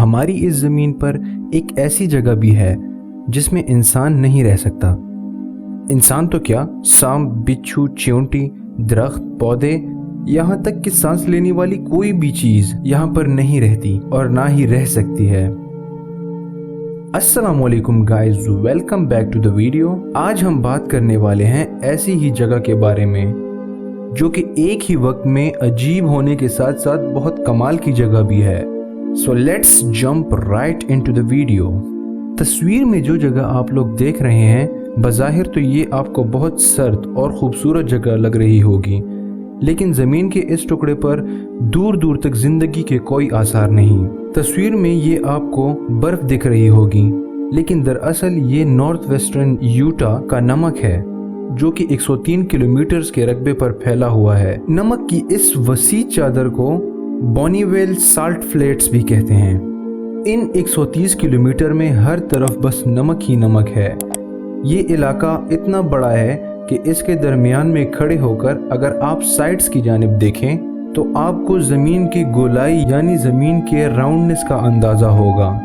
हमारी इस ज़मीन पर एक ऐसी जगह भी है जिसमें इंसान नहीं रह सकता। इंसान तो क्या, सांप, बिच्छू, चींटी, दरख्त, पौधे, यहाँ तक कि सांस लेने वाली कोई भी चीज़ यहाँ पर नहीं रहती और ना ही रह सकती है। अस्सलाम वालेकुम guys, welcome back to the video. आज हम बात करने वाले हैं ऐसी ही जगह के बारे में जो कि एक ही वक्त में अजीब होने के साथ साथ बहुत कमाल की जगह भी है। So let's jump right into the video. तस्वीर में जो जगह आप लोग देख रहे हैं, बज़ाहिर तो ये आपको बहुत सर्द और खूबसूरत जगह लग रही होगी, लेकिन ज़मीन के इस टुकड़े पर दूर दूर तक ज़िंदगी के कोई आसार नहीं। तस्वीर में ये आपको बर्फ़ दिख रही होगी, लेकिन दरअसल ये नॉर्थ वेस्टर्न यूटा का नमक है जो कि 103 किलोमीटर के रकबे पर फैला हुआ है। नमक की इस वसी चादर को बोनीवेल साल्ट फ्लैट्स भी कहते हैं। इन 130 किलोमीटर में हर तरफ बस नमक ही नमक है। ये इलाका इतना बड़ा है कि इसके दरमियान में खड़े होकर अगर आप साइड्स की जानिब देखें तो आपको ज़मीन की गोलाई यानी ज़मीन के राउंडनेस का अंदाज़ा होगा।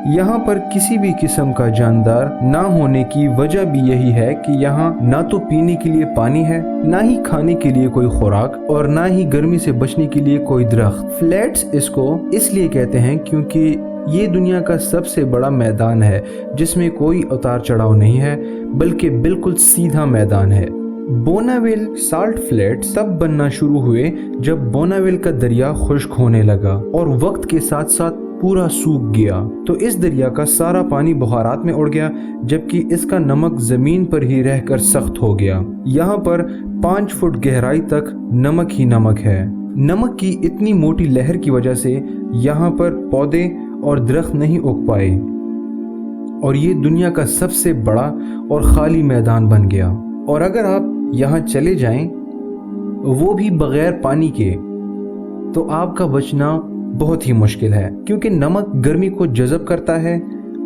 यहाँ पर किसी भी किस्म का जानदार ना होने की वजह भी यही है कि यहाँ ना तो पीने के लिए पानी है, ना ही खाने के लिए कोई खुराक और ना ही गर्मी से बचने के लिए कोई दरख्त। फ्लैट्स इसको इसलिए कहते हैं क्योंकि ये दुनिया का सबसे बड़ा मैदान है जिसमें कोई उतार चढ़ाव नहीं है, बल्कि बिल्कुल सीधा मैदान है। बोनावेल साल्ट फ्लैट्स तब बनना शुरू हुए जब बोनावेल का दरिया खुश्क होने लगा और वक्त के साथ साथ पूरा सूख गया, तो इस दरिया का सारा पानी बुखारात में उड़ गया, जबकि इसका नमक जमीन पर ही रहकर सख्त हो गया। यहाँ पर 5 फुट गहराई तक नमक ही नमक है। नमक की इतनी मोटी लहर की वजह से यहाँ पर पौधे और दरख्त नहीं उग पाए और ये दुनिया का सबसे बड़ा और खाली मैदान बन गया। और अगर आप यहाँ चले जाएं, वो भी बगैर पानी के, तो आपका बचना बहुत ही मुश्किल है, क्योंकि नमक गर्मी को जज़ब करता है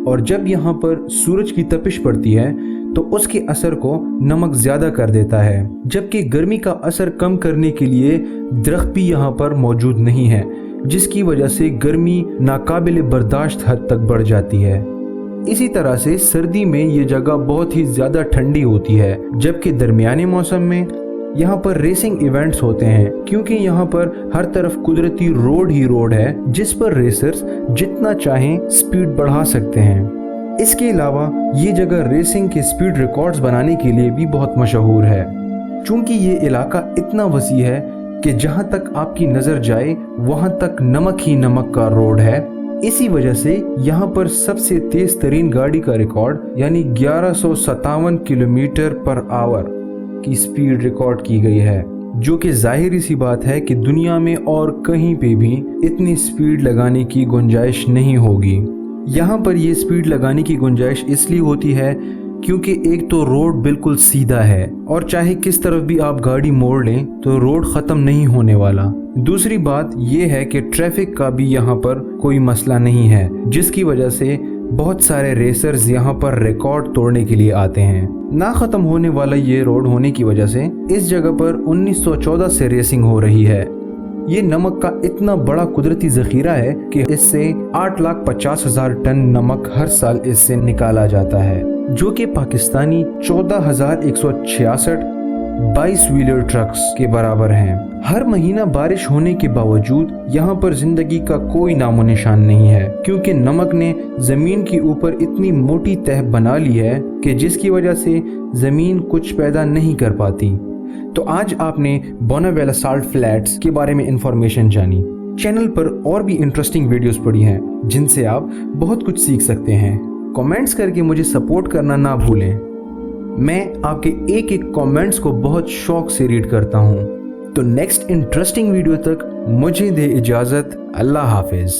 और जब यहाँ पर सूरज की तपिश पड़ती है तो उसके असर को नमक ज़्यादा कर देता है, जबकि गर्मी का असर कम करने के लिए दरख्त भी यहाँ पर मौजूद नहीं है, जिसकी वजह से गर्मी नाकाबिल बर्दाश्त हद तक बढ़ जाती है। इसी तरह से सर्दी में ये जगह बहुत ही ज़्यादा ठंडी होती है, जबकि दरमियाने मौसम में यहाँ पर रेसिंग इवेंट्स होते हैं, क्योंकि यहाँ पर हर तरफ कुदरती रोड ही रोड है जिस पर रेसर्स जितना चाहें स्पीड बढ़ा सकते हैं। इसके अलावा ये जगह रेसिंग के स्पीड रिकॉर्ड्स बनाने के लिए भी बहुत मशहूर है। चूँकि ये इलाका इतना वसी है कि जहाँ तक आपकी नज़र जाए वहाँ तक नमक ही नमक का रोड है। इसी वजह से यहाँ पर सबसे तेज़ तरीन गाड़ी का रिकॉर्ड यानी 1157 किलोमीटर पर आवर की स्पीड रिकॉर्ड की गई है, जो कि जाहिर सी बात है कि दुनिया में और कहीं पे भी इतनी स्पीड लगाने की गुंजाइश नहीं होगी। यहाँ पर ये स्पीड लगाने की गुंजाइश इसलिए होती है क्योंकि एक तो रोड बिल्कुल सीधा है और चाहे किस तरफ भी आप गाड़ी मोड़ लें तो रोड ख़त्म नहीं होने वाला। दूसरी बात यह है कि ट्रैफिक का भी यहाँ पर कोई मसला नहीं है, जिसकी वजह से बहुत सारे रेसर्स यहाँ पर रिकॉर्ड तोड़ने के लिए आते हैं। ना ख़त्म होने वाला ये रोड होने की वजह से इस जगह पर 1914 से रेसिंग हो रही है। ये नमक का इतना बड़ा कुदरती ज़ख़ीरा है कि इससे 8,50,000 टन नमक हर साल इससे निकाला जाता है, जो कि पाकिस्तानी 14,166 22 व्हीलर ट्रक्स के बराबर हैं। हर महीना बारिश होने के बावजूद यहाँ पर जिंदगी का कोई नामो निशान नहीं है, क्योंकि नमक ने जमीन के ऊपर इतनी मोटी तह बना ली है कि जिसकी वजह से जमीन कुछ पैदा नहीं कर पाती। तो आज आपने बोनावेल साल्ट फ्लैट्स के बारे में इंफॉर्मेशन जानी। चैनल पर और भी इंटरेस्टिंग वीडियोस पड़ी हैं जिनसे आप बहुत कुछ सीख सकते हैं। कमेंट्स करके मुझे सपोर्ट करना ना भूलें। मैं आपके एक एक कमेंट्स को बहुत शौक से रीड करता हूँ। तो नेक्स्ट इंटरेस्टिंग वीडियो तक मुझे दे इजाज़त। अल्लाह हाफिज़।